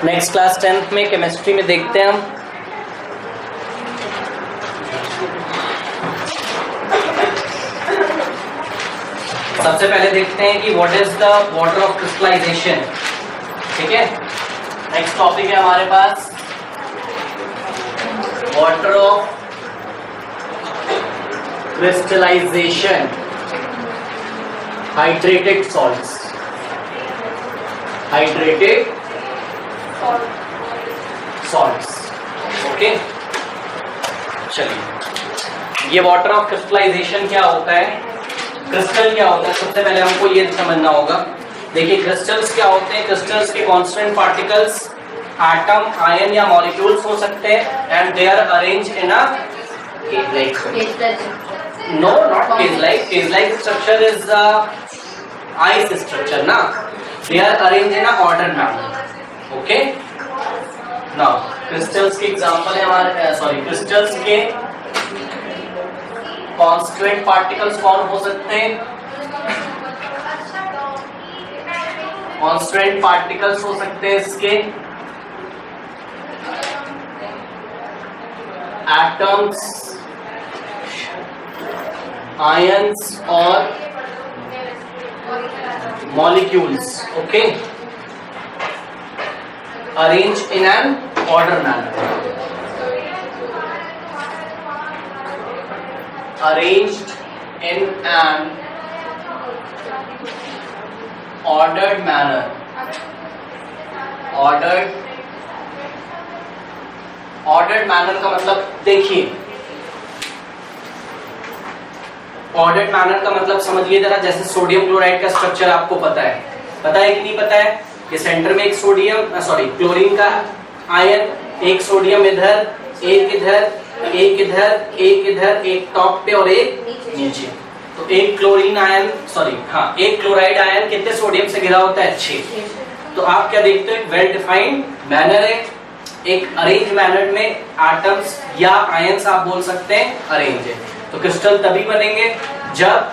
Next class 10th में chemistry में देखते हैं हम सबसे पहले देखते हैं कि what is the water of crystallization. ठीक है, नेक्स्ट टॉपिक है हमारे पास water of crystallization, hydrated salts, hydrated salts. Okay, चलिए ये वाटर ऑफ क्रिस्टलाइजेशन क्या होता है, क्रिस्टल क्या होता है, सबसे पहले हमको ये समझना होगा। देखिए क्रिस्टल्स क्या होते हैं, क्रिस्टल्स के कांस्टेंट पार्टिकल्स एटम, आयन या मॉलिक्यूल्स हो सकते हैं and they are arrange in a no not cage like structure is ice structure ना, they are arrange in a order manner. Okay, now crystals के एग्जांपल है हमारे crystals के constant particles कौन हो सकते हैं, कांस्टेंट पार्टिकल्स हो सकते हैं इसके एटम्स, आयंस और molecules. Okay, arranged in an order manner, arranged in an ordered manner, ordered manner का मतलब देखिए, ordered manner का मतलब समझिए जरा, जैसे सोडियम क्लोराइड का स्ट्रक्चर आपको पता है कि नहीं पता है। ये सेंटर में एक सोडियम क्लोरीन का आयन, एक सोडियम इधर, एक इधर, एक इधर, एक इधर, एक टॉप पे और एक नीचे। तो एक क्लोरीन आयन एक क्लोराइड आयन कितने सोडियम से घिरा होता है, 6। तो आप क्या देखते हो, एक वेल डिफाइंड मैनर है, एक अरेंज मैनर में एटम्स या आयंस आप बोल सकते हैं अरेंज है। तो क्रिस्टल तभी बनेंगे जब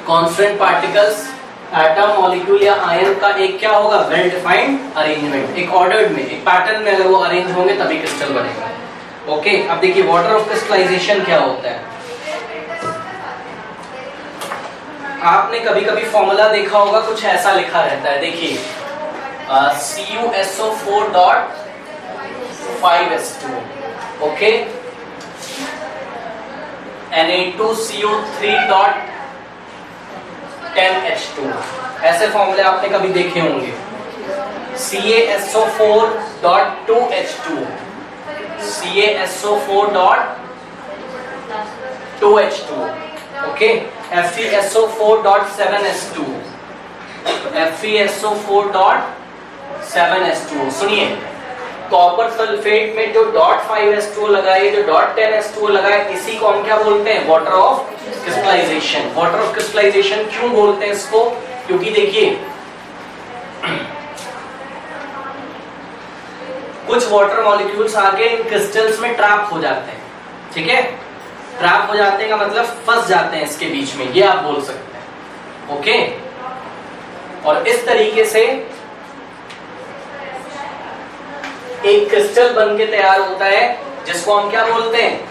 कांस्टेंट पार्टिकल्स एटम, मॉलिक्यूल या आयन का एक क्या होगा, वेल डिफाइंड अरेंजमेंट, एक ऑर्डर्ड में, एक पैटर्न में अगर वो अरेंज होंगे तभी क्रिस्टल बनेगा। ओके, अब देखिए वाटर ऑफ क्रिस्टलाइजेशन क्या होता है। आपने कभी कभी फॉर्मूला देखा होगा, कुछ ऐसा लिखा रहता है, देखिए CuSO4.5S2, ओके, Na2CO3.10H2, ऐसे फॉर्मूले आपने कभी देखे होंगे। CaSO4.2H2, CaSO4.2H2, okay, FeSO4.7S2, FeSO4.7S2। सुनिए, कॉपर सल्फेट में जो .5S2 लगा है, जो .10S2 लगा है, इसी को हम क्या बोलते हैं, water of crystallisation. Water of crystallisation क्यों बोलते हैं इसको, क्योंकि देखिए कुछ वाटर मॉलिक्यूल्स आके इन क्रिस्टल्स में ट्रैप हो जाते हैं। ठीक है, ट्रैप हो जाते हैं का मतलब फंस जाते हैं इसके बीच में, ये आप बोल सकते हैं। ओके, और इस तरीके से एक क्रिस्टल बन के तैयार होता है जिसको हम क्या बोलते हैं,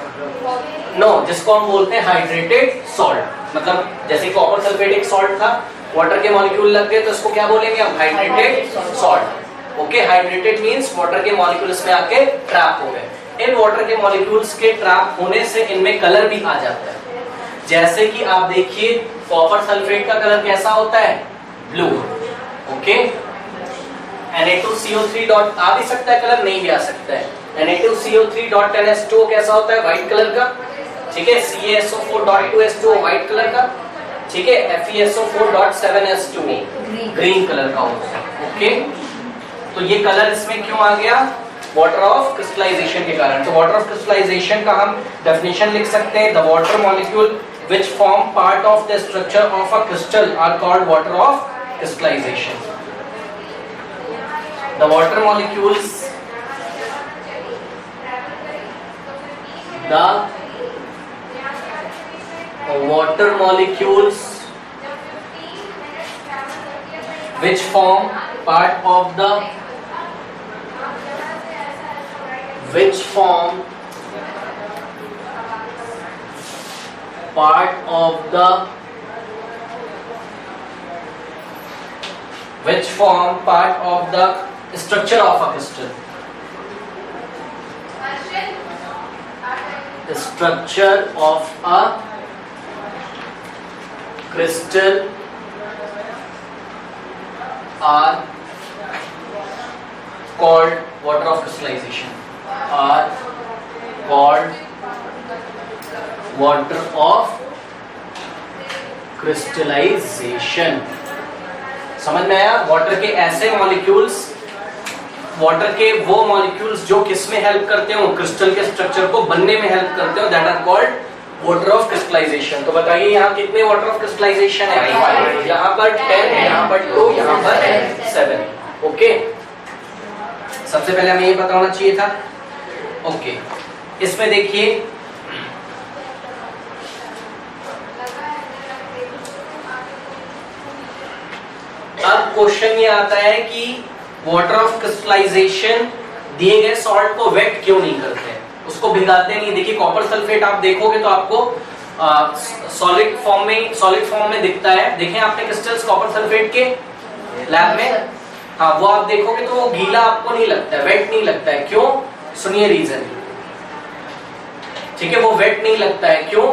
जिसको हम बोलते हैं हाइड्रेटेड सॉल्ट। मतलब जैसे कॉपर सल्फेट एक सॉल्ट था, वाटर के मॉलिक्यूल लग गए तो इसको क्या बोलेंगे हम, hydrated salt. Okay, hydrated means water के मॉलिक्यूल्स में आके ट्रैप हो गए। इन वाटर के मॉलिक्यूल्स के ट्रैप होने से इनमें कलर भी आ जाता है। जैसे कि आप देखिए कॉपर सल्फेट का कलर कैसा होता है, ब्लू। ओके, Na2CO3 डॉट आ भी सकता है कलर, नहीं भी आ सकता है। Na2CO3.10S2 कैसा होता है, व्हाइट कलर का। ठीक है, CaSO4.2S2 व्हाइट कलर का। ठीक है, FeSO4.7S2 ग्रीन कलर का होता है। ओके, तो ये कलर इसमें क्यों आ गया, वाटर ऑफ क्रिस्टलाइजेशन के कारण। तो वाटर ऑफ क्रिस्टलाइजेशन का हम डेफिनेशन लिख सकते हैं, the water molecule which form part of the structure of a crystal are called water of crystallization. The water molecules, which form part of the which form part of the structure of a crystal. The structure of a crystal are called water of crystallization. Are called water of crystallization. समझ में आया? Water के ऐसे molecules, water के वो molecules जो किस में हेल्प करते हो, क्रिस्टल के स्ट्रक्चर को बनने में हेल्प करते हो, that are called water of crystallisation. तो बताइए यहाँ कितने वाटर ऑफ क्रिस्टलाइजेशन है? 5. यहाँ पर 10, यहाँ पर 2, यहाँ पर 7. ओके, सबसे पहले हमें ये पता होना चाहिए था. ओके, इसमें देखिए अब क्वेश्चन ये आता है कि वाटर ऑफ क्रिस्टलाइजेशन दिए गए सॉल्ट को वेट क्यों नहीं करते, उसको भिगाते नहीं. देखिए कॉपर सल्फेट आप देखोगे तो आपको सॉलिड फॉर्म में दिखता है. देखें आपने क्रिस्टल्स कॉपर सल्फेट के लैब में, हाँ वो आप देखोगे तो वो गीला आपको नहीं लगता है, वेट नहीं लगता है. क्यों? सुनिए रीजन. ठीक है, वो वेट नहीं लगता है. क्यों?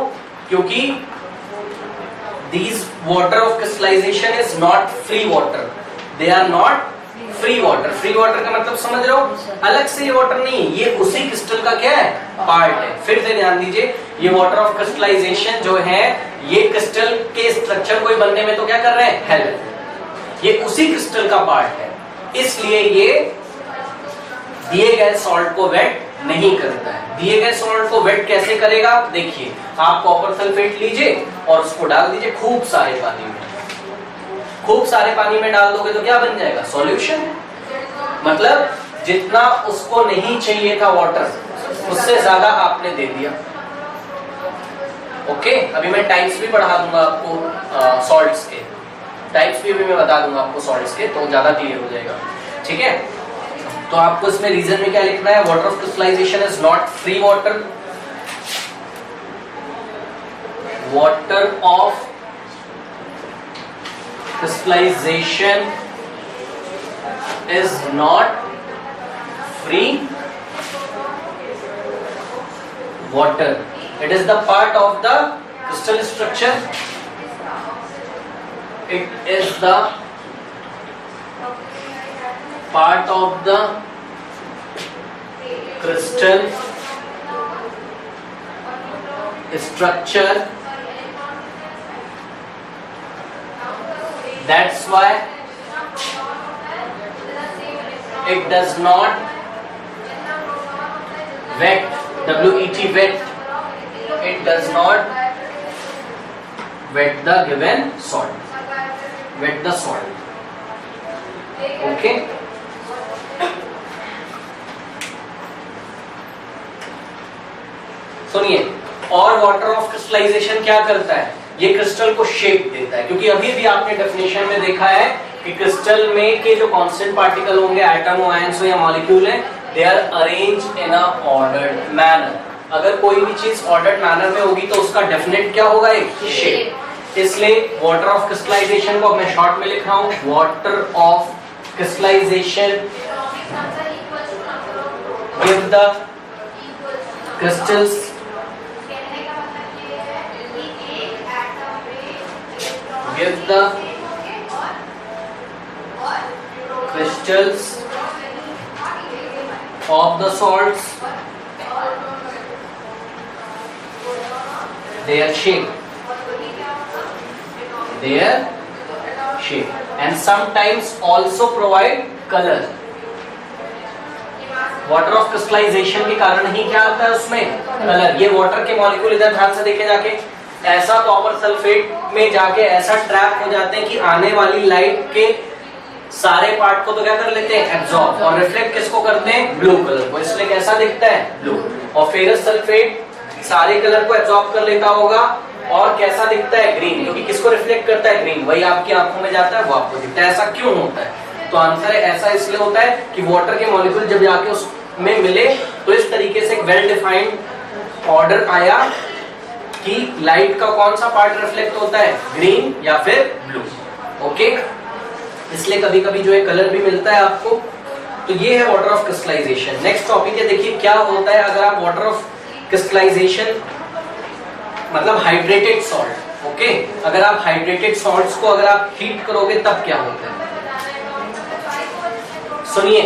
क्योंकि these water of crystallization is not free water. They are not free water. Free water का मतलब समझ रहे हो? अलग से ये वाटर नहीं है, ये उसी क्रिस्टल का क्या है? पार्ट है. फिर से ध्यान दीजिए, ये वाटर ऑफ क्रिस्टलाइजेशन जो है ये क्रिस्टल के स्ट्रक्चर को बनने में तो क्या कर रहे हैं? हेल्प. ये उसी क्रिस्टल का पार्ट है, इसलिए ये दिए गए सॉल्ट को वेट नहीं करता है. दिए गए सॉल्ट को वेट कैसे करेगा? देखिए आप कॉपर सल्फेट लीजिए और उसको डाल दीजिए खूब सारे पानी में. खूब सारे पानी में डाल दोगे तो क्या बन जाएगा? सॉल्यूशन. मतलब जितना उसको नहीं चाहिए था वाटर, उससे ज्यादा आपने दे दिया. ओके, अभी मैं टाइप्स भी पढ़ा दूंगा आपको सॉल्ट्स के. टाइप्स भी मैं बता दूंगा आपको सॉल्ट्स के, तो ज्यादा क्लियर हो जाएगा. ठीक है, तो आपको इसमें रीजन में क्या लिखना है? Water of crystallisation is not free water. Water of crystallization is not free water. It is the part of the crystal structure. It is the part of the crystal structure. That's why it does not wet, wet, wet. It does not wet the given salt. Wet the salt. Okay. सुनिए, और water of crystallisation क्या करता है? ये crystal को shape देता है. क्योंकि अभी भी आपने डेफिनेशन में देखा है कि क्रिस्टल में के जो कांस्टेंट पार्टिकल होंगे, एटम हो, आयंस हो या मॉलिक्यूल है, they are arranged in a ordered manner. अगर कोई भी चीज ऑर्डर्ड मैनर में होगी तो उसका डेफिनेट क्या होगा? एक शेप. इसलिए वाटर ऑफ क्रिस्टलाइजेशन को मैं शॉर्ट में लिख रहा हूं, water of crystallisation give the crystals give the crystals of the salts their shape and sometimes also provide color. Water of crystallisation के कारण ही क्या आता है उसमें? कलर. ये वाटर के मॉलिक्यूल इधर ध्यान से देखे जाके ऐसा कॉपर सल्फेट में जाके ऐसा ट्रैप हो जाते हैं कि आने वाली लाइट के सारे पार्ट को तो क्या कर लेते हैं? एब्जॉर्ब. और रिफ्लेक्ट किसको करते हैं? ब्लू कलर को. इसलिए कैसा दिखता है? ब्लू. और फेरस सल्फेट सारे कलर को एब्जॉर्ब कर लेता होगा और कैसा दिखता है? ग्रीन. क्योंकि किसको रिफ्लेक्ट करता है? ग्रीन. वही आपकी आंखों में जाता है, वो आपको दिखता है. ऐसा क्यों होता है? तो आंसर है ऐसा इसलिए होता है कि वाटर के मॉलिक्यूल जब जाके उस में मिले तो इस तरीके से एक वेल डिफाइंड ऑर्डर आया कि लाइट का कौन सा पार्ट रिफ्लेक्ट होता है, ग्रीन या फिर ब्लू। ओके, इसलिए कभी कभी जो है कलर भी मिलता है आपको। तो ये है water of crystallisation. Next topic है, देखिए क्या होता है अगर आप वाटर ऑफ क्रिस्टलाइजेशन मतलब हाइड्रेटेड सॉल्ट। ओके, अगर आप हाइड्रेटेड सॉल्ट्स को अगर आप हीट करोगे तब क्या होता है। सुनिए,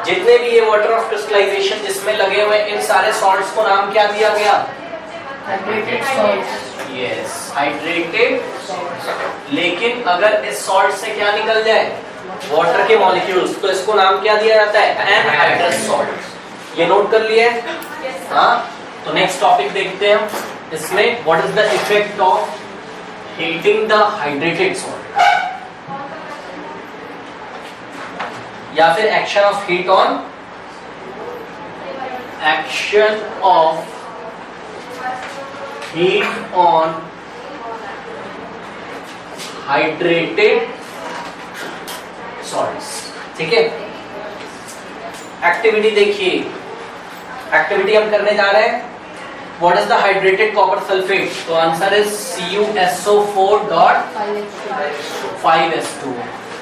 जितने भी ये वाटर ऑफ क्रिस्टलाइजेशन जिसमें लगे हुए इन सारे सॉल्ट्स को नाम क्या दिया गया, हाइड्रेटेड सॉल्ट। Yes, hydrated. लेकिन अगर इस सॉल्ट से क्या निकल जाए, वाटर के मॉलिक्यूल्स, तो इसको नाम क्या दिया जाता है, एनहाइड्रस सॉल्ट। ये नोट कर लिए। हाँ, तो नेक्स्ट टॉपिक देखते हैं हम इसमें, what is the effect of heating the hydrated salt, या फिर action of heat on, action of heat on hydrated salts. ठीक है, एक्टिविटी देखिए, एक्टिविटी हम करने जा रहे हैं, what is the hydrated copper sulphate, तो answer is CuSO4.5S2।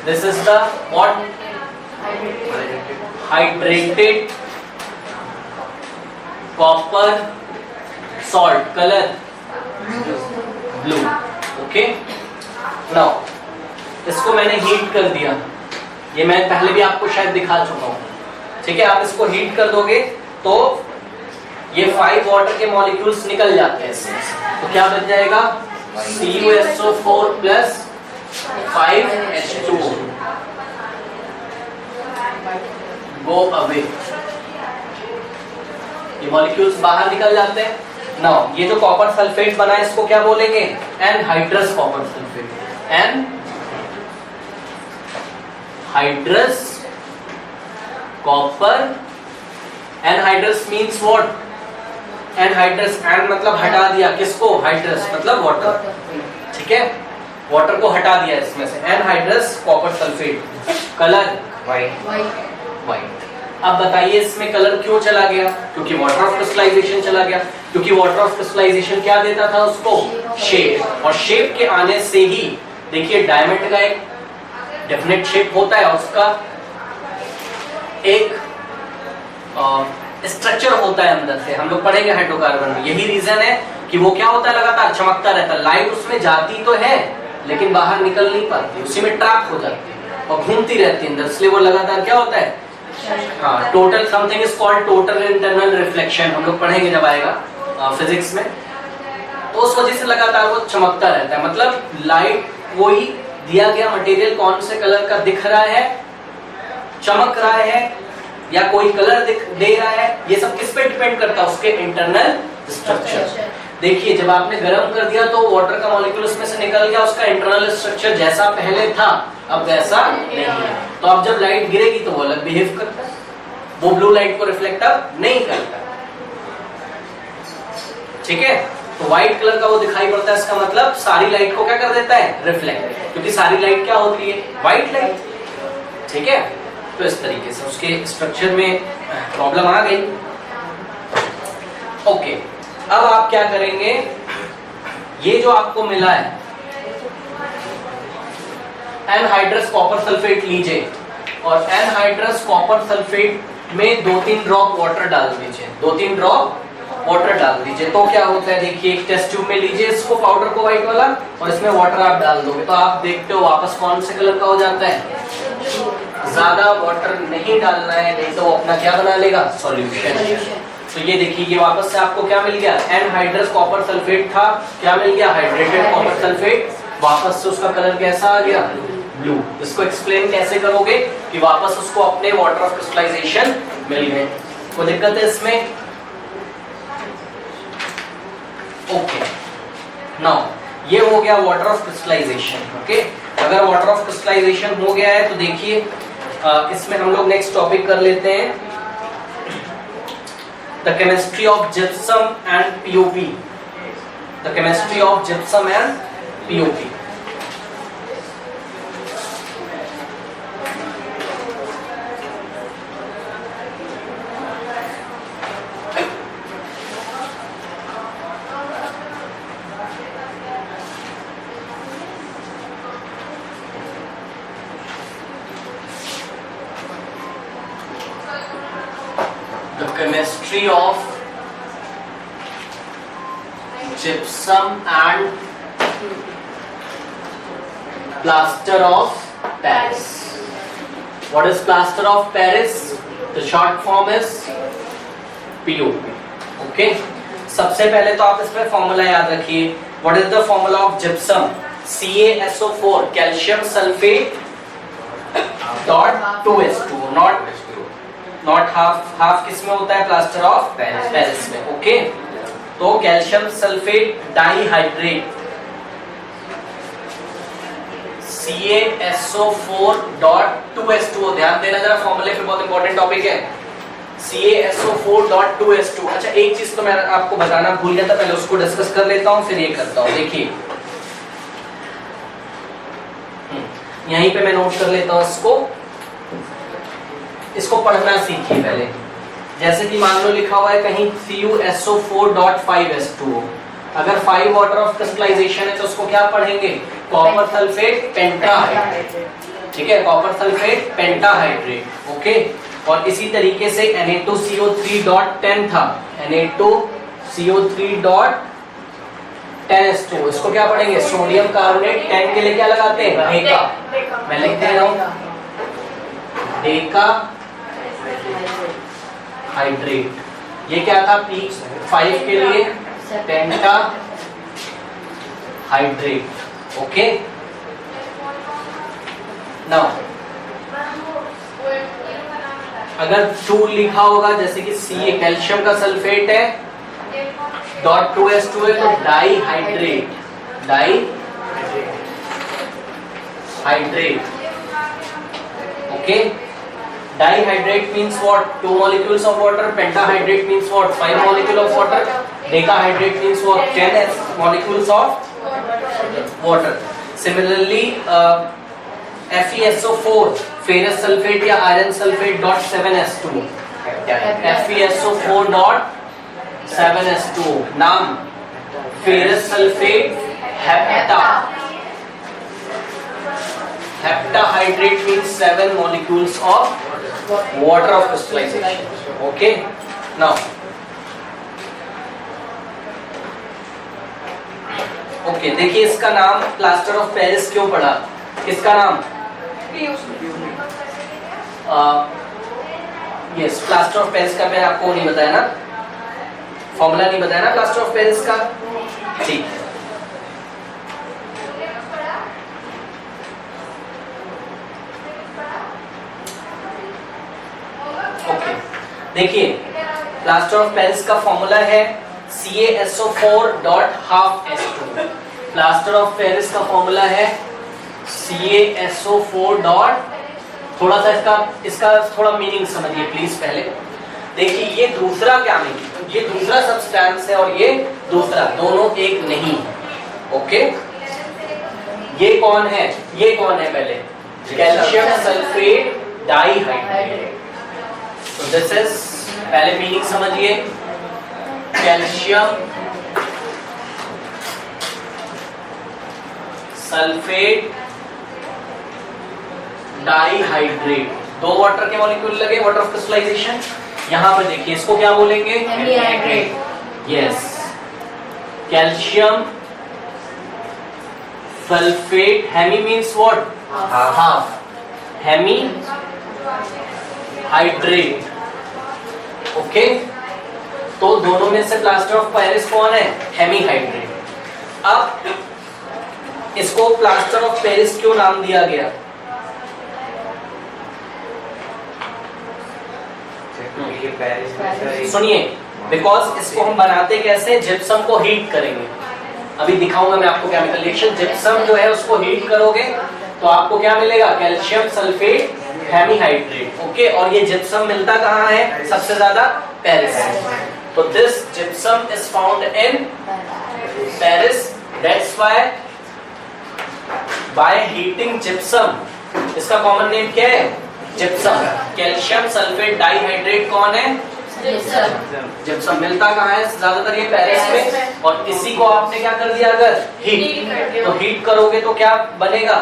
This is the what, hydrated copper salt, colour blue. Okay, now इसको मैंने हीट कर दिया, ये मैं पहले भी आपको शायद दिखा चुका हूं। ठीक है, आप इसको हीट कर दोगे तो ये 5 वाटर के मॉलिक्यूल्स निकल जाते हैं इसमें, तो क्या बच जाएगा, CuSO4 plus 5H2O, go away. ये मॉलिक्यूल्स बाहर निकल जाते हैं। नाउ ये जो कॉपर सल्फेट बना है इसको क्या बोलेंगे, anhydrous copper sulphate, anhydrous copper. Anhydrous means what, anhydrous, an मतलब हटा दिया, किसको, हाइड्रस मतलब वाटर। ठीक है, वाटर को हटा दिया इसमें से, anhydrous copper sulphate, colour white. अब बताइए इसमें कलर क्यों चला गया, क्योंकि वाटर ऑफ क्रिस्टलाइजेशन चला गया, क्योंकि वाटर ऑफ क्रिस्टलाइजेशन क्या देता था उसको, शेप, और शेप के आने से ही देखिए डायमंड का एक डेफिनेट शेप होता है, उसका एक स्ट्रक्चर होता है अंदर से, हम लोग पढ़ेंगे हाइड्रोकार्बन में। यही रीजन है कि वो क्या होता है, लगातार चमकता रहता है, लाइट उसमें जाती तो है लेकिन बाहर निकल नहीं पाती, उसी में ट्रैप हो जाती है और घूमती रहती है अंदर, इसलिए वो लगातार क्या होता है, हाँ, total something is called total internal reflection, हम लोग पढ़ेंगे जब आएगा फिजिक्स में। तो उस वजह से लगातार वो चमकता रहता है, मतलब लाइट कोई दिया गया मटेरियल कौन से कलर का दिख रहा है, चमक रहा है या कोई कलर दे रहा है, ये सब किस पे डिपेंड करता है, उसके इंटरनल स्ट्रक्चर। देखिए जब आपने गर्म कर दिया तो वाटर का मॉलिक्यूल उसमें से निकल गया, उसका इंटरनल स्ट्रक्चर जैसा पहले था अब वैसा नहीं है, तो अब जब लाइट गिरेगी तो वो अलग बिहेव करता है, वो ब्लू लाइट को रिफ्लेक्ट अब नहीं करता। ठीक है, तो व्हाइट कलर का वो दिखाई पड़ता है, इसका मतलब सारी लाइट को क्या कर देता है, रिफ्लेक्ट, क्योंकि सारी लाइट क्या होती है, व्हाइट लाइट। ठीक है, तो इस तरीके से उसके स्ट्रक्चर में प्रॉब्लम आ गई। ओके, अब आप क्या करेंगे, ये जो आपको मिला है एनहाइड्रस कॉपर सल्फेट लीजिए, और एनहाइड्रस कॉपर सल्फेट में 2-3 ड्रॉप वाटर डाल दीजिए, 2-3 ड्रॉप वाटर डाल दीजिए, तो क्या होता है, देखिए एक टेस्ट ट्यूब में लीजिए इसको, पाउडर को व्हाइट वाला, और इसमें वाटर आप डाल दोगे तो आप देखते हो वापस कौन से कलर का हो जाता है, ज्यादा वाटर नहीं डालना है, नहीं तो वो अपना क्या बना लेगा, सॉल्यूशन। तो ये देखिए ये वापस से आपको क्या मिल गया, एनहाइड्रस कॉपर सल्फेट था, क्या मिल गया, हाइड्रेटेड कॉपर सल्फेट, वापस से उसका कलर कैसा आ गया, ब्लू। इसको एक्सप्लेन कैसे करोगे कि वापस उसको अपने वाटर ऑफ क्रिस्टलाइजेशन मिल गए, कोई दिक्कत है इसमें। ओके, नाउ ये हो गया वाटर ऑफ क्रिस्टलाइजेशन। ओके, अगर वाटर ऑफ क्रिस्टलाइजेशन हो गया है तो देखिए इसमें हम लोग नेक्स्ट टॉपिक कर लेते हैं, the chemistry of gypsum and POP, the chemistry of gypsum and POP. Chemistry of gypsum and plaster of Paris. What is plaster of Paris? The short form is POP. Okay. सबसे पहले तो आप इसमें formula याद रखिए. What is the formula of gypsum? CaSO4 calcium sulphate dot 2s2 not half किस में होता है? प्लास्टर ऑफ पेरिस में. ओके. तो कैल्शियम सल्फेट डाइहाइड्रेट CaSO4.2s2. ध्यान देना जरा, फॉर्मूले पे बहुत इंपॉर्टेंट टॉपिक है. CaSO4.2s2. अच्छा, एक चीज तो मैं आपको बताना भूल गया था, पहले उसको डिस्कस कर लेता हूं, फिर ये करता हूं. देखिए यहीं पे मैं नोट कर लेता हूं इसको पढ़ना सीखिए पहले. जैसे कि मान लो लिखा हुआ है कहीं CuSO4.5s2. अगर 5 ऑर्डर ऑफ क्रिस्टलाइजेशन है तो उसको क्या पढ़ेंगे? Copper sulphate pentahydrate. ठीक है, कॉपर सल्फेट पेंटाहाइड्रेट. ओके. और इसी तरीके से Na2CO3.10 था, Na2CO3.10s2. इसको क्या पढ़ेंगे? Sodium carbonate. 10 के लिए क्या लगाते हैं? डेका. मैं लिख दे रहा हूं, डेका हाइड्रेट. ये क्या था? P5 के लिए पेंटा हाइड्रेट. ओके. नाउ अगर 2 लिखा होगा, जैसे कि Ca कैल्शियम का सल्फेट है, .2s2 है, तो dihydrate. Okay. Dihydrate means what? 2 molecules of water. Pentahydrate means what? 5 molecules of water. Decahydrate means what? 10 molecules of water. Similarly, FeSO4 ferrous sulfate या iron sulfate .7s2. FeSO4.7s2. नाम ferrous sulfate heptahydrate means 7 molecules of water of crystallization. Okay. Now okay, देखिए इसका नाम plaster of Paris क्यों पड़ा? किसका नाम? Yes, plaster of Paris का मैंने आपको नहीं बताया ना, फॉर्मूला नहीं बताया ना प्लास्टर ऑफ पेरिस का. ठीक है. देखिए प्लास्टर ऑफ पेरिस का फॉर्मूला है CaSO4.12s2. प्लास्टर ऑफ पेरिस का फॉर्मूला है CaSO4. थोड़ा सा इसका थोड़ा मीनिंग समझिए प्लीज पहले. देखिए ये दूसरा क्या मीनिंग, ये दूसरा सब्सटेंस है और ये दूसरा, दोनों एक नहीं. ओके. ये कौन है? ये कौन है? पहले calcium sulphate dihydrate. So this is, पहले मीनिंग समझिए, कैल्शियम सल्फेट डाइहाइड्रेट. 2 वाटर के मॉलिक्यूल लगे, वाटर ऑफ क्रिस्टलाइजेशन. यहां पर देखिए इसको क्या बोलेंगे? Hemihydrate. Yes. Calcium sulphate. Hemi means what? Half. Hemihydrate. Okay. तो दोनों में से प्लास्टर ऑफ पेरिस कौन है? हेमीहाइड्रेट. अब इसको प्लास्टर ऑफ पेरिस क्यों नाम दिया गया? सुनिए, बिकॉज इसको हम बनाते कैसे? जिप्सम को हीट करेंगे. अभी दिखाऊंगा मैं आपको केमिकल रिएक्शन. जिप्सम जो है उसको हीट करोगे तो आपको क्या मिलेगा? Calcium sulphate hemihydrate. ओके. और ये जिप्सम मिलता कहाँ है सबसे ज्यादा? पेरिस. तो this gypsum is found in Paris. That's why by heating gypsum, इसका कॉमन नेम क्या है? जिप्सम. कैल्शियम सल्फेट डाइहाइड्रेट कौन है? जिप्सम. मिलता कहाँ है ज्यादातर? ये पेरिस में. और इसी को आपने क्या कर दिया? अगर हीट, तो हीट करोगे तो क्या बनेगा?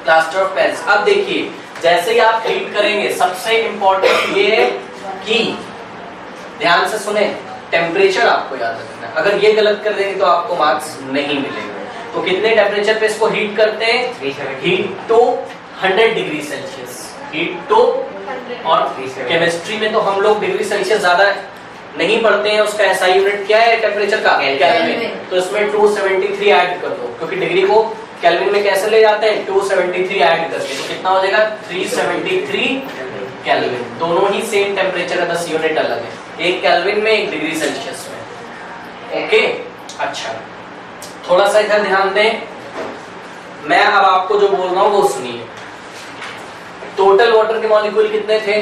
Plaster of Paris. अब देखिए जैसे ही आप हीट करेंगे, सबसे इंपॉर्टेंट ये है कि ध्यान से सुने, टेम्परेचर आपको याद रखना है, अगर ये गलत कर देंगे तो आपको मार्क्स नहीं मिलेंगे। तो कितने टेम्परेचर पे इसको हीट करते हैं? Heat to 100 degree Celsius, heat to, और केमिस्ट्री में तो हम लोग डिग्री सेल्सियस ज्यादा नहीं पढ़ते हैं, उसका एसआई यूनिट क्या है टेम्परेचर का? केल्विन। तो इसमें 273 ऐड कर दो, क्योंकि डिग्री को केल्विन में कैसे ले जाते हैं? 273 ऐड करके, तो कितना हो जाएगा? 373 केल्विन। दोनों ही सेम टेम्परेचर है, 10 यूनिट अलग है, एक केल्विन में एक डिग्री सेल्सियस में। ओके, अच्छा थोड़ा सा इधर ध्यान दें, मैं अब आपको जो बोल रहा हूं वो सुनिए। टोटल वाटर के मॉलिक्यूल कितने थे?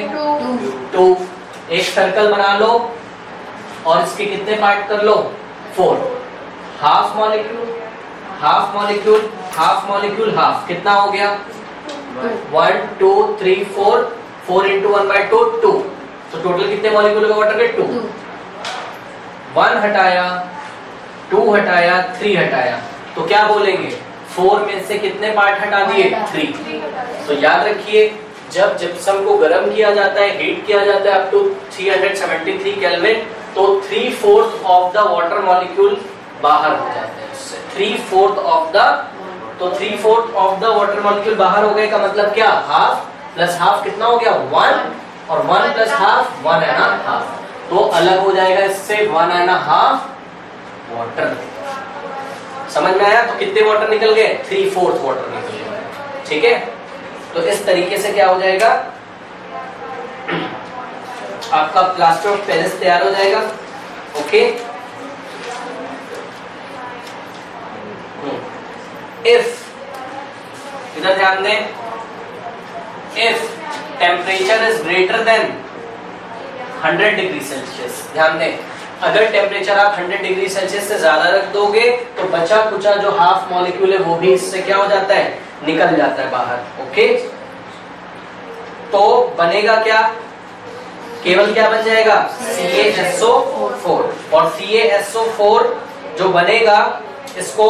2। एक सर्कल बना लो और इसके कितने पार्ट कर लो? 4। Half molecule, half molecule, half molecule, half, कितना हो गया? 1 2 3 4, 4 into 1/2 2। तो टोटल कितने मॉलिक्यूल का वाटर के? 2। 1 हटाया, 2 हटाया, 3 हटाया, तो क्या बोलेंगे? 4 में से कितने पार्ट हटा दिए? 3। तो याद रखिए, जब जिप्सम को गर्म किया जाता है, हीट किया जाता है अप टू 373 केल्विन, तो 3/4 ऑफ द वाटर मॉलिक्यूल बाहर हो जाते हैं उससे। 3/4 ऑफ द, तो 3/4 ऑफ द वाटर मॉलिक्यूल बाहर हो गए का मतलब क्या? हाफ प्लस हाफ कितना हो गया? 1, और 1 प्लस हाफ 1 है ना, हाफ, तो अलग हो जाएगा इससे 1.5 वाटर। समझ में आया? तो कितने वाटर निकल गए? 3/4 वाटर निकल गए। ठीक है, तो इस तरीके से क्या हो जाएगा? आपका प्लास्टर ऑफ पेरिस तैयार हो जाएगा। ओके, इफ, इधर ध्यान दें, if temperature is greater than 100 degree Celsius, ध्यान दें, अगर टेम्परेचर आप 100 डिग्री सेल्सियस से ज्यादा रख दोगे तो बचा कुचा जो हाफ मॉलिक्यूल है वो भी इससे क्या हो जाता है? निकल जाता है बाहर। ओके, तो बनेगा क्या? केवल क्या बन जाएगा? CaSO4, और CaSO4 जो बनेगा इसको,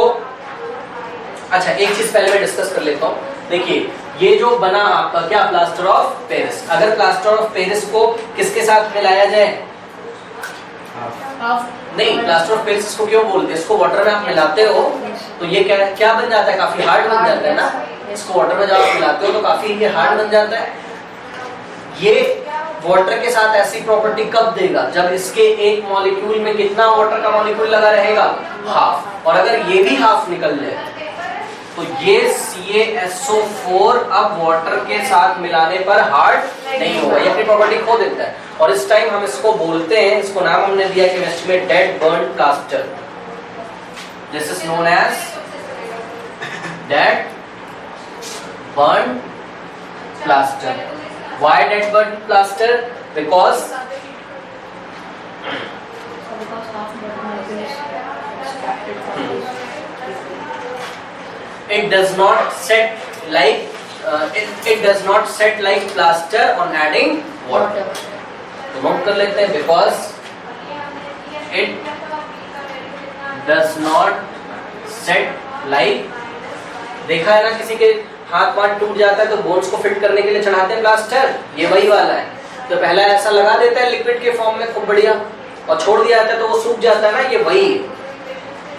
अच्छा एक चीज पहले मैं डिस्कस कर लेता हूँ। देखिए, ये जो बना आपका क्या? Plaster of Paris. अगर प्लास्टर ऑफ पेरिस को किसके साथ मिलाया जाए? नहीं, प्लास्टर ऑफ पेरिस को क्यों बोलते हैं? इसको वाटर में आप मिलाते हो तो ये क्या बन जाता है? काफी हार्ड बन जाता है ना। इसको वाटर में जब आप मिलाते हो तो काफी ये हार्ड बन जाता है। ये वाटर के साथ ऐसी प्रॉपर्टी कब देगा? जब इसके एक मॉलिक्यूल में कितना वाटर का मॉलिक्यूल लगा रहेगा? हाफ। और अगर ये भी हाफ निकल जाए तो ये CaSO4 अब वाटर के साथ मिलाने पर हार्ड नहीं होगा, ये अपनी प्रॉपर्टी खो देता है। और इस टाइम हम इसको बोलते हैं, इसको नाम हमने दिया केमिस्ट्री में dead burned plaster. This is known as dead burned plaster. Why dead burned plaster? Because it does not set like it does not set like plaster on adding water. तो नोट कर लेते हैं, because it does not set like, देखा है ना किसी के हाथ वाथ टूट जाता है तो बोन्स को फिट करने के लिए चढ़ाते हैं प्लास्टर, ये वही वाला है। तो पहला ऐसा लगा देता है लिक्विड के फॉर्म में खूब बढ़िया, और छोड़ दिया जाता है तो वो सूख जाता है ना, ये वही है।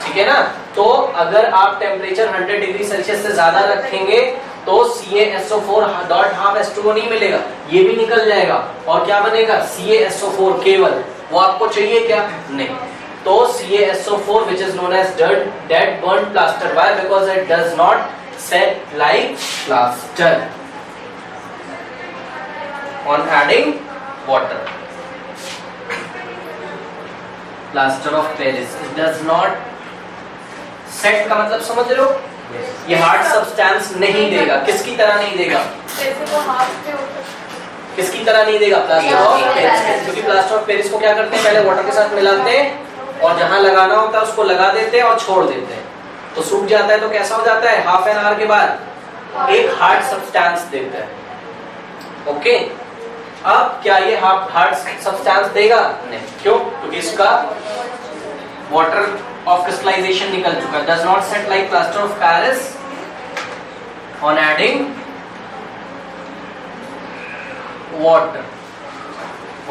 ठीक है ना। तो अगर आप टेम्परेचर 100 डिग्री सेल्सियस से ज्यादा रखेंगे तो CaSO4 डॉट हाफ H2O नहीं मिलेगा, ये भी निकल जाएगा, और क्या बनेगा? CaSO4 केवल। वो आपको चाहिए क्या? नहीं। तो CaSO4 which is known as dead burnt plaster. Why? Because it does not set like plaster on adding water. Plaster of Paris, it does not set का मतलब समझ रहे हो? ये हार्ड सब्सटेंस नहीं देगा। किसकी तरह नहीं देगा? किसकी तरह नहीं देगा? Plaster of Paris. क्योंकि प्लास्टर ऑफ पेरिस को क्या करते हैं? पहले वाटर के साथ मिलाते हैं और जहां लगाना होता है उसको लगा देते हैं और छोड़ देते हैं, तो सूख जाता है। तो कैसा हो जाता है? हाफ एन आवर के बाद एक हार्ड सब्सटेंस देता है। ओके, अब क्या ये हार्ड सब्सटेंस देगा? नहीं। क्यों? क्योंकि इसका वाटर of crystallization निकल चुका है। Does not set like plaster of Paris on adding water.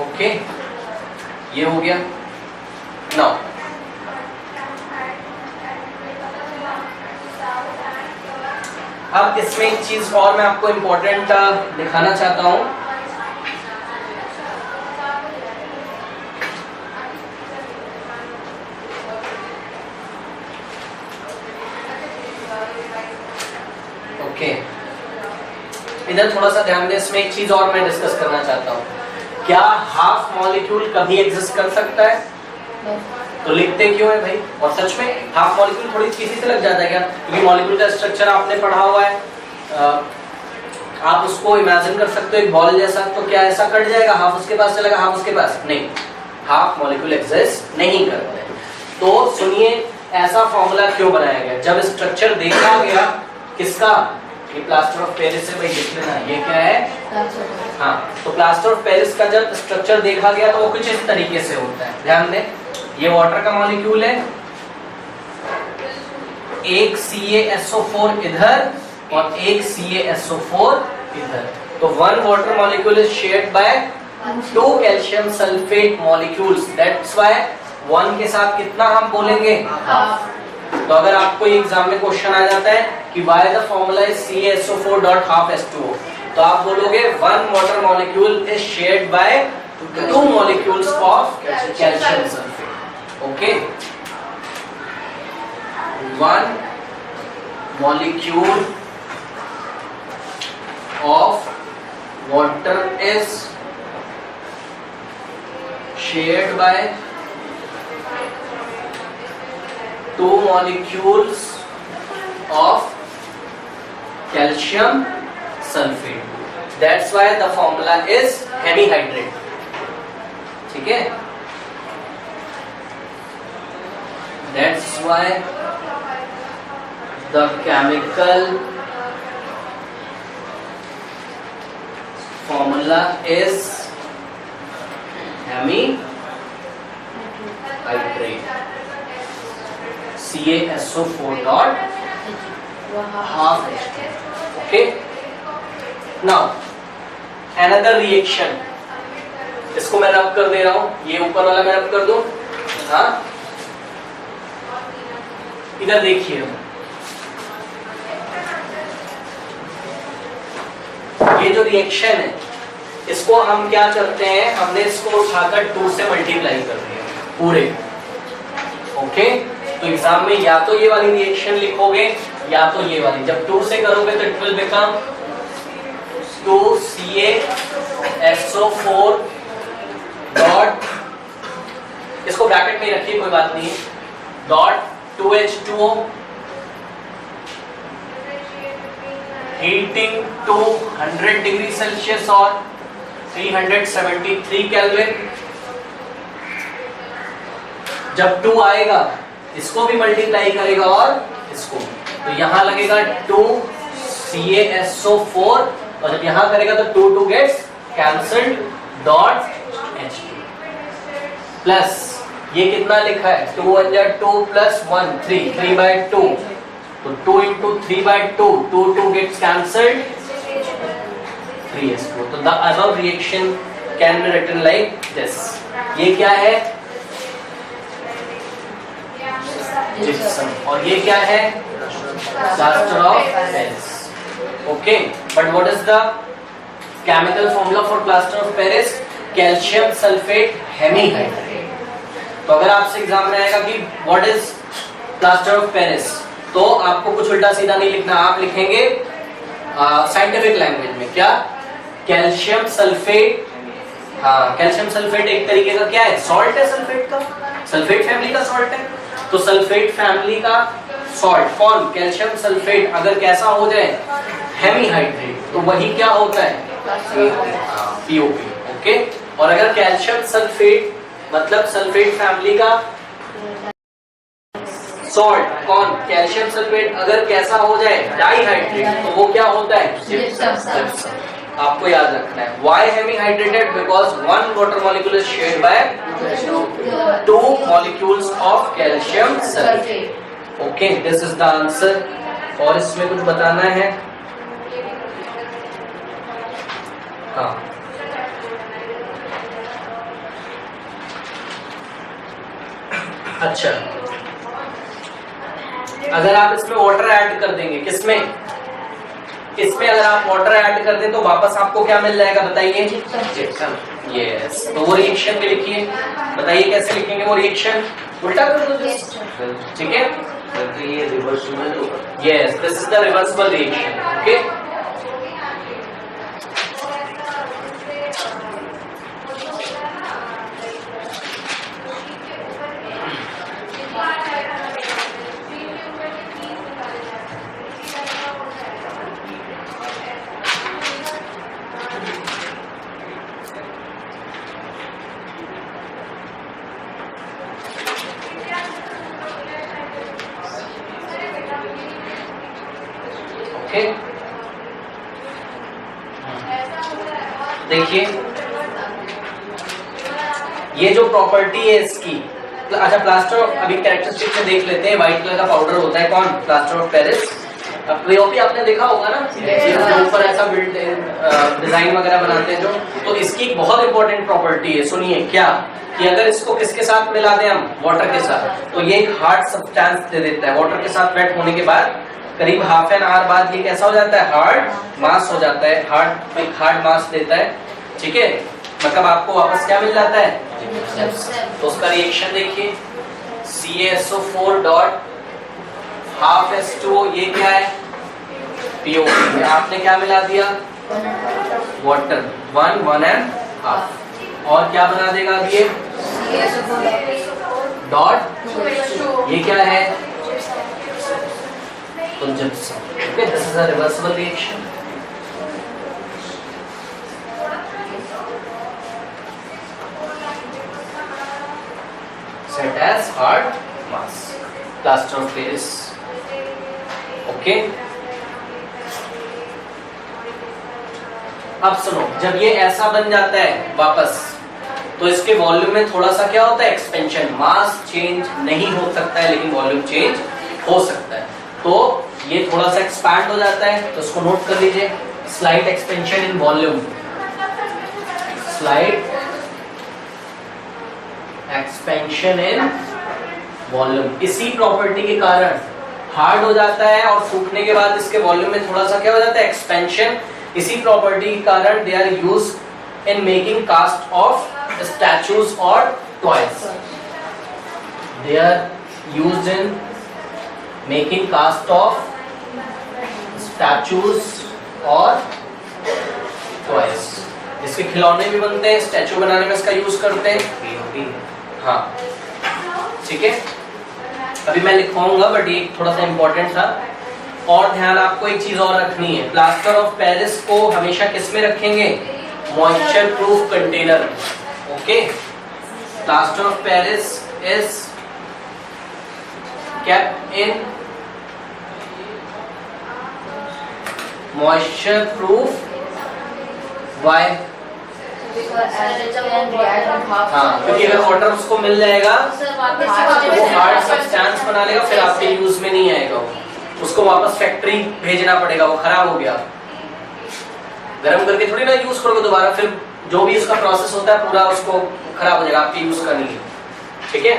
Okay. ये हो गया। नाउ अब इसमें एक चीज और मैं आपको इम्पोर्टेंट दिखाना चाहता हूं। ओके, इधर थोड़ा सा ध्यान दें, इसमें एक चीज और मैं डिस्कस करना चाहता हूं। क्या हाफ मॉलिक्यूल कभी एग्जिस्ट कर सकता है? तो लिखते क्यों है भाई? और सच में हाफ मॉलिक्यूल थोड़ी किसी से लग जाता है क्या? क्योंकि मॉलिक्यूल का स्ट्रक्चर आपने पढ़ा हुआ है, आप उसको इमेजिन कर सकते हो एक बॉल जैसा। तो क्या ऐसा कट जाएगा, हाफ उसके पास चलेगा हाफ उसके पास? नहीं, हाफ मॉलिक्यूल एग्जिस्ट नहीं करते। तो सुनिए, ऐसा फॉर्मूला क्यों बनाया गया? जब स्ट्रक्चर देखा गया किसका, ये प्लास्टर ऑफ पेरिस से, भाई देख लेना ये क्या है। हाँ, तो प्लास्टर ऑफ पेरिस का जब स्ट्रक्चर देखा गया तो वो कुछ इस तरीके से होता है। ध्यान दें, ये वाटर का मॉलिक्यूल है, एक CaSO4 इधर और एक CaSO4 इधर। तो one water molecule is shared by two calcium sulphate molecules. That's why one के साथ कितना हम बोलेंगे? तो अगर आपको एग्जाम में क्वेश्चन आ जाता है कि why the formula is CaSO4.12H2O, तो आप बोलोगे one water molecule is shared by two molecules of calcium sulphate. Okay, one molecule of water is shared by two molecules of calcium sulfate. That's why the formula is hemihydrate. ठीक है? That's why the chemical formula is hemihydrate, CaSO4 half H2. Okay, now another reaction, इसको मैं रब कर दे रहा हूं, ये ऊपर वाला मैं रब कर दूं। हाँ, इधर देखिए, ये जो रिएक्शन है इसको हम क्या करते हैं, हमने इसको उठाकर 2 से मल्टीप्लाई कर दिया पूरे। ओके, तो एग्जाम में या तो ये वाली रिएक्शन लिखोगे या तो ये वाली। जब 2 से करोगे तो it will become 2CaSO4 dot, इसको ब्रैकेट में रखिए कोई बात नहीं है, dot 2H2O heating to 100 degree Celsius और 373 केल्विन। जब 2 आएगा इसको भी मल्टीप्लाई करेगा और इसको, तो यहां लगेगा 2CaSO4 और जब यहां करेगा तो 2 gets cancelled, dot H2 plus ये कितना लिखा है, 2 1 2 प्लस 1 3, 3/2, तो 2 into 3/2, 2 gets cancelled, 3s2. तो the above reaction can be written like this. ये क्या है, जिप्सम, और ये क्या है, plaster of Paris. Okay, but what is the chemical formula for plaster of Paris? Calcium sulfate hemihydrate. तो अगर आपसे एग्जाम में आएगा कि what is plaster of Paris, तो आपको कुछ उल्टा सीधा नहीं लिखना, आप लिखेंगे साइंटिफिक लैंग्वेज में क्या, कैल्शियम सल्फेट। हाँ, कैल्शियम सल्फेट एक तरीके का क्या है, सॉल्ट है, सल्फेट का, सल्फेट फैमिली का सॉल्ट है। तो सल्फेट फैमिली का सॉल्ट कौन, कैल्शियम सल्फेट, अगर कैसा हो जाए हेमीहाइड्रेट, तो वही क्या होता है, POP। ओके, और अगर कैल्शियम सल्फेट मतलब सल्फेट फैमिली का सॉल्ट कौन, कैल्शियम सल्फेट, अगर कैसा हो जाए डाइहाइड्रेट, तो वो क्या होता है, जिप्सम। आपको याद रखना है, why hemihydrated, because one water molecule is shared by 2 molecules of calcium sulphate. Okay, this is the answer. और इसमें कुछ बताना है, हाँ, अच्छा, अगर आप इसमें वाटर ऐड कर देंगे, किसमें अगर आप वाटर ऐड कर दें तो वापस आपको क्या मिल जाएगा बताइए? जिप्सम। यस, तो वो रिएक्शन भी लिखिए, बताइए कैसे लिखेंगे वो रिएक्शन? उल्टा कर दो, ठीक है? ये रिवर्सिबल होगा। Yes, this is the reversible reaction. Okay, okay, देखिए ये जो प्रॉपर्टी है इसकी, अच्छा प्लास्टर, अभी कैरेक्टरिस्टिक में देख लेते हैं। व्हाइट कलर का पाउडर होता है, कौन? Plaster of Paris. अब पीओपी आपने देखा होगा ना, जो ऊपर ऐसा बिल्ड डिजाइन वगैरह बनाते हैं जो, तो इसकी एक बहुत इंपॉर्टेंट प्रॉपर्टी है, सुनिए क्या, कि अगर इसको किसके साथ मिला दें हम? वाटर के साथ, तो ये एक हार्ड सब्सटेंस दे देता है। वाटर के साथ वेट होने के बाद करीब हाफ एन आवर बाद ये कैसा हो जाता है? हार्ड मास हो जाता है, एक हार्ड मास देता है, ठीक है? मतलब आपको वापस क्या मिल जाता है? तो उसका रिएक्शन देखिए, CaSO4 डॉट हाफ H2O, ये क्या है? POP में आपने क्या मिला दिया? वाटर, 1 एंड हाफ, और क्या बना देगा अब ये? डॉट, ये क्या है? तो gypsum. Okay, this is a reversible reaction. Set as hard mass, plaster of Paris. Okay, अब सुनो, जब ये ऐसा बन जाता है वापस, तो इसके वॉल्यूम में थोड़ा सा क्या होता है? एक्सपेंशन। मास चेंज नहीं हो सकता है लेकिन वॉल्यूम चेंज हो सकता है, तो ये थोड़ा सा एक्सपैंड हो जाता है, तो इसको नोट कर लीजिए, slight expansion in volume, slight expansion in volume. इसी प्रॉपर्टी के कारण हार्ड हो जाता है और सूखने के बाद इसके वॉल्यूम में थोड़ा सा क्या हो जाता है? एक्सपेंशन। इसी प्रॉपर्टी के कारण they are use in making cast of statues और toys. They are used in making cast of statues और टॉयज। इसके खिलौने भी बनते हैं, स्टैचू बनाने में इसका यूज करते हैं। हाँ, ठीक है, अभी मैं लिखवाऊंगा बट ये थोड़ा सा इंपॉर्टेंट था। और ध्यान आपको एक चीज और रखनी है, प्लास्टर ऑफ पेरिस को हमेशा किस में रखेंगे? Moisture proof container. Okay, plaster of Paris is kept in moisture proof. Why? हाँ, क्योंकि अगर वाटर उसको मिल जाएगा तो वो हार्ड सब्सटेंस बना लेगा, फिर आपके यूज में नहीं आएगा, उसको वापस फैक्ट्री भेजना पड़ेगा, वो खराब हो गया। गर्म करके थोड़ी ना यूज करोगे दोबारा, फिर जो भी उसका प्रोसेस होता है पूरा उसको खराब हो जाएगा, आपके यूज का नहीं है, ठीक है?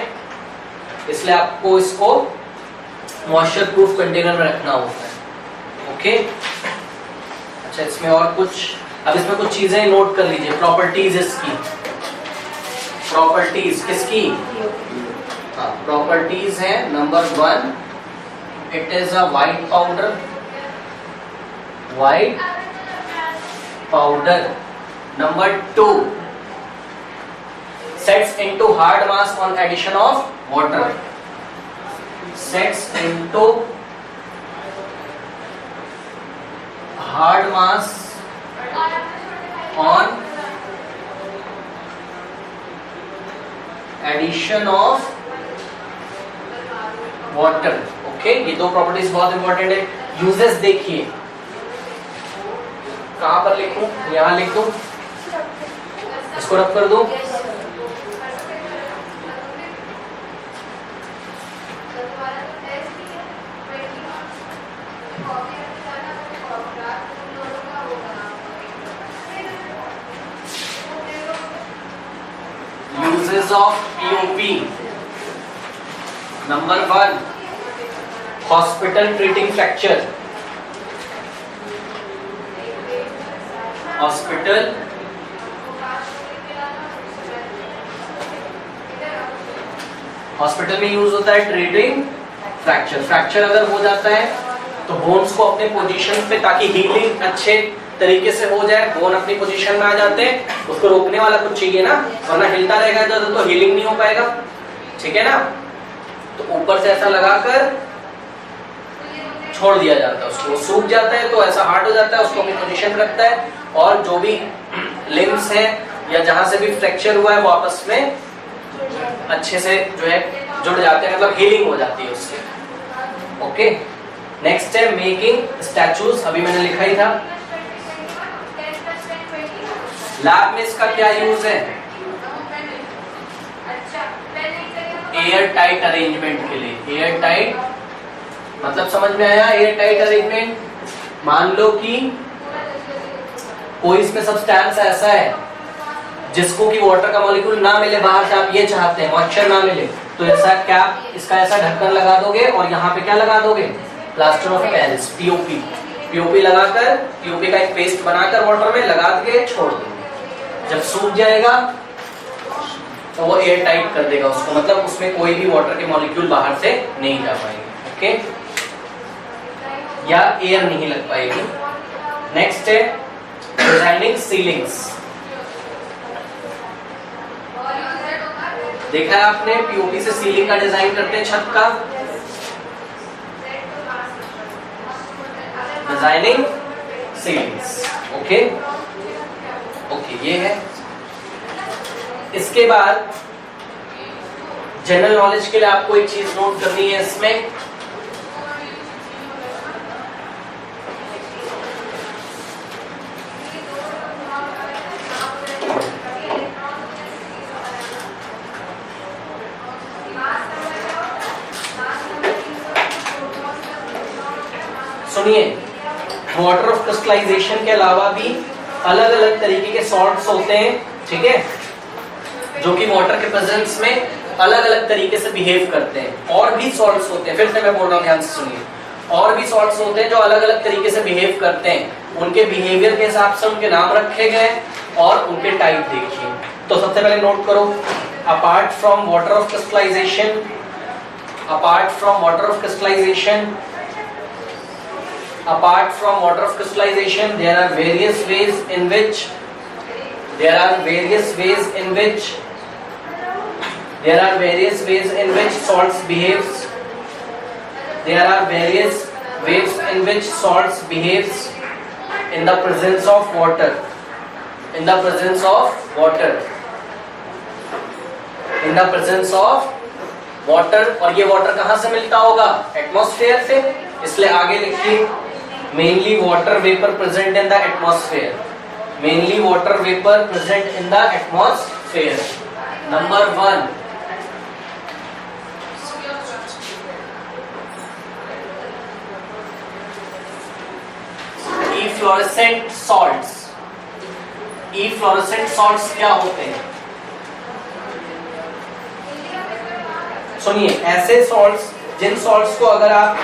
इसलिए आपको इसको मॉइस्चर प्रूफ कंटेनर में रखना होता है। ओके, अच्छा, इसमें और कुछ, अब इसमें कुछ चीजें नोट कर लीजिए। प्रॉपर्टीज इसकी, प्रॉपर्टीज किसकी? हाँ, प्रॉपर्टीज है number 1, it is a white powder, white powder. Number 2, sets into hard mass on addition of water, sets into hard mass on addition of water। Okay, ये दो प्रॉपर्टीज बहुत important है। Uses देखिए, कहां पर लिखूं? यहां लिख दूं, इसको रब कर दूं। Uses of POP, number 1, hospital treating fracture. Hospital hospital में यूज होता है ट्रीटिंग फ्रैक्चर। फ्रैक्चर अगर हो जाता है तो बोन्स को अपने पोजीशन पे, ताकि हीलिंग अच्छे तरीके से हो जाए, बोन अपनी पोजीशन में आ जाते हैं, उसको रोकने वाला कुछ चाहिए ना, वरना हिलता रहेगा तो हीलिंग नहीं हो पाएगा, ठीक है ना। तो ऊपर से ऐसा लगाकर छोड़ दिया जाता है उसको, वो सूख जाता है तो ऐसा हार्ड हो जाता है, उसको अपनी पोजीशन रखता है, और जो भी लिम्स है या जहां से भी फ्रैक्चर हुआ है वो आपस में अच्छे से जो है जुड़ जाते हैं, मतलब हीलिंग हो जाती है उससे। ओके, नेक्स्ट है मेकिंग स्टैचूज। अभी मैंने लिखा ही था। लैब में इसका क्या यूज है? एयर टाइट अरेंजमेंट के लिए। एयर टाइट मतलब समझ में आया? एयर टाइट अरेंजमेंट, मान लो कि कोई इसमें सब्सटेंस ऐसा है जिसको कि वाटर का मॉलिक्यूल ना मिले बाहर से, आप ये चाहते हैं मॉइस्चर ना मिले, तो ऐसा कैप, इसका ऐसा ढक्कन लगा दोगे और यहाँ पे क्या लगा दोगे? Plaster of Paris, POP. POP लगाकर, पीओपी का एक पेस्ट बनाकर वाटर में लगा के छोड़ दो। जब सूख जाएगा तो वो एयर टाइट कर देगा उसको, मतलब उसमें कोई भी वाटर के मॉलिक्यूल बाहर से नहीं जा पाएंगे। ओके, या एयर नहीं लग पाएगी। नेक्स्ट है डिजाइनिंग सीलिंग्स। देखा है आपने, पीओपी से सीलिंग का डिजाइन करते हैं, छत का। Designing ceilings. ओके ओके, ये है। इसके बाद जनरल नॉलेज के लिए आपको एक चीज नोट करनी है इसमें, सुनिए, वाटर ऑफ क्रिस्टलाइजेशन के अलावा भी अलग अलग तरीके के सॉल्ट्स होते हैं, ठीक है, जो कि वाटर के प्रेजेंस में अलग अलग तरीके से बिहेव करते हैं। और भी सॉल्ट्स होते हैं, फिर से मैं बोल रहा हूँ, ध्यान से सुनिए, और भी सॉल्ट्स होते हैं जो अलग अलग तरीके से बिहेव करते हैं। उनके बिहेवियर के हिसाब से उनके नाम रखे गए और उनके टाइप देखिए। तो सबसे पहले नोट करो, apart from water of crystallisation, apart from water of crystallisation, apart from water of crystallization, there are various ways in which salts behaves. There are various ways in which salts behaves in the presence of water. In the presence of water. In the presence of water. और ये water कहाँ से मिलता होगा? Atmosphere से। इसलिए आगे लिखिए, mainly water vapor present in the atmosphere. Mainly water vapor present in the atmosphere. Number 1. Efflorescent salts. Efflorescent salts क्या होते हैं? सुनिए, ऐसे salts, जिन salts को अगर आप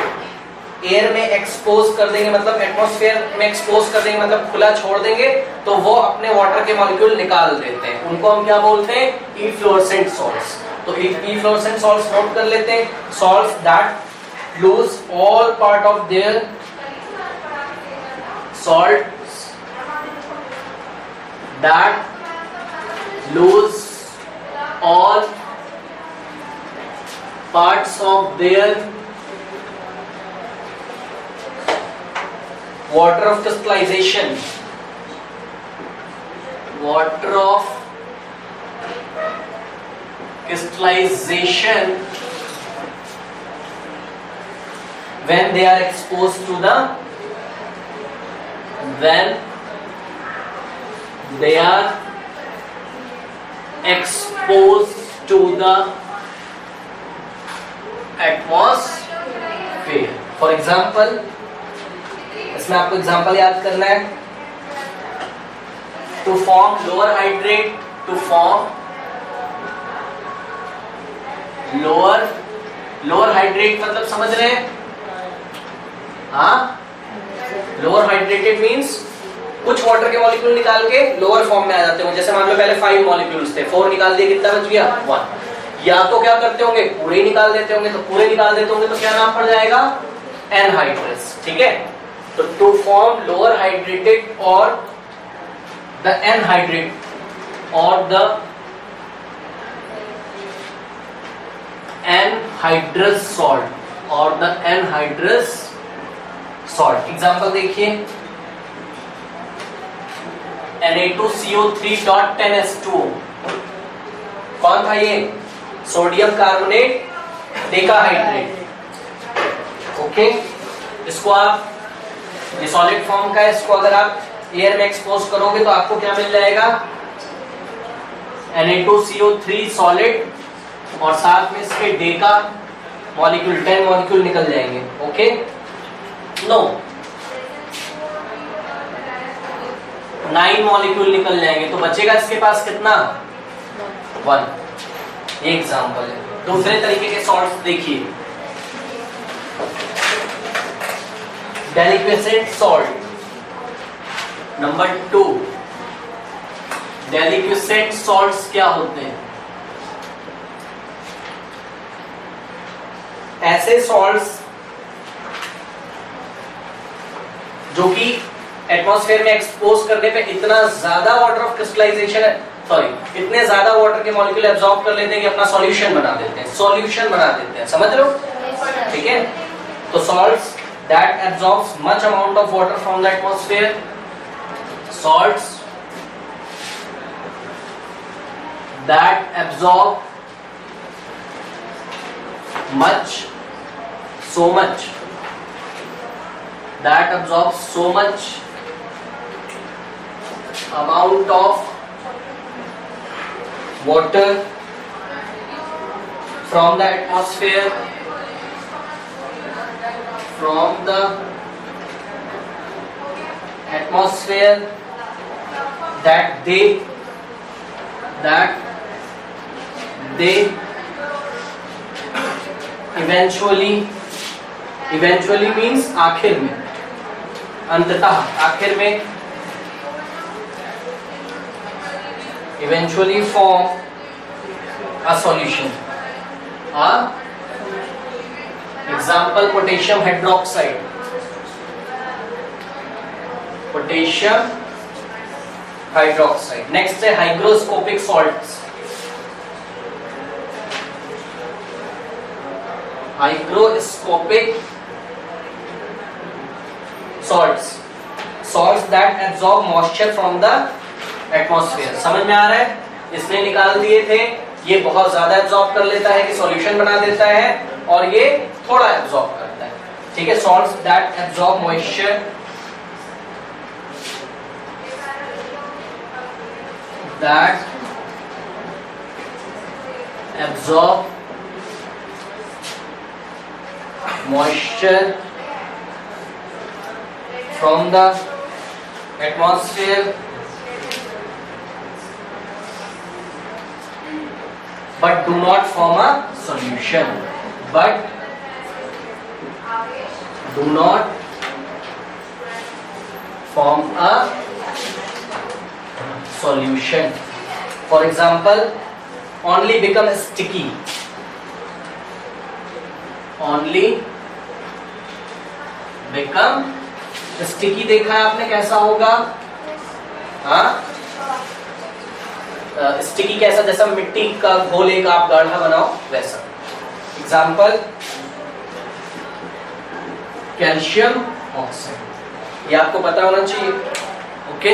एयर में एक्सपोज कर देंगे, मतलब एटमॉस्फेयर में एक्सपोज कर देंगे, मतलब खुला छोड़ देंगे, तो वो अपने वाटर के मॉलिक्यूल निकाल देते हैं। उनको हम क्या बोलते हैं? इफ्लोरेसेंट सॉल्ट्स। तो इफ्लोरेसेंट सॉल्ट्स नोट कर लेते हैं, salts that lose all part of their salts that lose all parts of their water of crystallization. Water of crystallization when they are exposed to the atmosphere. For example, इसमें आपको example याद करना है। To form lower hydrate, to form lower lower hydrate मतलब समझ रहे हैं? हाँ, लोअर हाइड्रेटेड मींस कुछ वाटर के मॉलिक्यूल निकाल के लोअर फॉर्म में आ जाते होंगे। जैसे मान लो पहले 5 मॉलिक्यूल्स थे, 4 निकाल दिए, कितना बच गया? 1। या तो क्या करते होंगे, पूरे ही निकाल देते होंगे। तो पूरे निकाल देते होंगे तो क्या नाम पड़ जाएगा? एनहाइड्रस। ठीक है, तो टू फॉर्म लोअर हाइड्रेटेड और द एनहाइड्रेट और द एनहाइड्रस सॉल्ट और द एनहाइड्रस सॉल्ट। एग्जांपल देखिए, Na2CO3.10H2O कौन था ये? Sodium carbonate decahydrate. ओके, इसको आप, ये सॉलिड फॉर्म का है, इसको अगर आप एयर में एक्सपोज करोगे तो आपको क्या मिल जाएगा? Na2CO3 सॉलिड और साथ में इसके डेका मॉलिक्यूल 10 मॉलिक्यूल निकल जाएंगे। ओके, नो 9 मॉलिक्यूल निकल जाएंगे, तो बचेगा इसके पास कितना? 1। ये एग्जांपल है। दूसरे तरीके के सॉल्ट्स देखिए, deliquescent salt number 2। Deliquescent salts क्या होते हैं? ऐसे सॉल्ट्स जो कि एटमॉस्फेयर में एक्सपोज करने पे इतना ज्यादा वाटर ऑफ क्रिस्टलाइजेशन है, सॉरी इतने ज्यादा वाटर के मॉलिक्यूल एब्जॉर्ब कर लेते हैं कि अपना सॉल्यूशन बना देते हैं, सॉल्यूशन बना देते हैं। समझ रहे हो? ठीक है, तो salts that absorbs much amount of water from the atmosphere, salts that absorb much, so much, that absorbs so much amount of water from the atmosphere, that they eventually means आखिर में, अंततः आखिर में, eventually form a solution. Example, potassium hydroxide, potassium hydroxide. Next है hygroscopic salts. Hygroscopic salts that absorb moisture from the atmosphere. समझ में आ रहा है? इसने निकाल दिए थे, ये बहुत ज्यादा एब्जॉर्ब कर लेता है कि सॉल्यूशन बना देता है, और ये थोड़ा एब्जॉर्ब करता है। ठीक है, salts that absorb moisture, that absorb moisture from the atmosphere but do not form a solution. But do not form a solution. For example, only become sticky. Only become sticky. देखा है आपने कैसा होगा? हाँ, स्टिकी कैसा? जैसा मिट्टी का घोल एक आप गाढ़ा बनाओ वैसा। एग्जाम्पल, कैल्शियम ऑक्साइड, ये आपको पता होना चाहिए। ओके,